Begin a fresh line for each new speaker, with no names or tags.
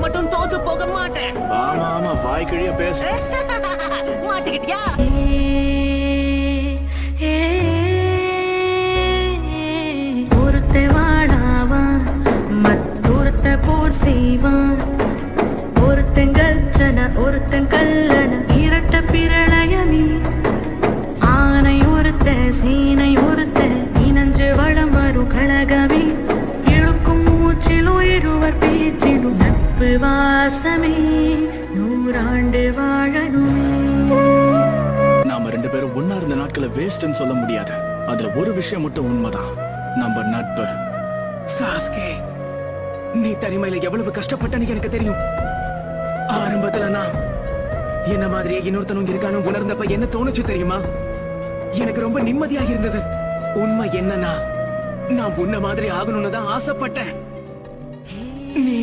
மட்டும் தோத்து போக மாட்டேன்.
ஆமா ஆமா, வாய் கிழிய பேச.
மாட்டிக்கிட்டியா?
ஒருத்த வாடாவான் மத்தொருத்த போர் செய்வான். ஒருத்தன் கர்ஜன ஒருத்தன் கல்லன இரட்ட பிரளயமே. ஆனை ஒருத்த சீனை ஒருத்த இனஞ்சு வளம் வரும் கழகமே. இழுக்கும் மூச்சில் உயிருவர் பேச்சிலும் நட்பு வாசமே. 100 ஆண்டு வாழணுமே.
நாம 2 பேரும் ஒன்னா இருந்த நாட்களை வேஸ்ட்னு சொல்ல முடியாது. அதுல ஒரு விஷயம் மட்டும் உண்மைதான், நம்ம நட்பு. சாஸ்கே, நீ தனிமையில எவ்வளவு கஷ்டப்பட்டன்னு எனக்கு தெரியும். ஆரம்பத்துல நான் என்ன மாதிரியே இன்னொருத்தனும் இருக்கானு உணர்ந்தப்ப என்ன தோணுச்சு தெரியுமா? எனக்கு ரொம்ப நிம்மதியா இருந்தது. உண்மை என்னன்னா, நான் உன்ன மாதிரி ஆகணும்னு தான் ஆசைப்பட்டேன். நீ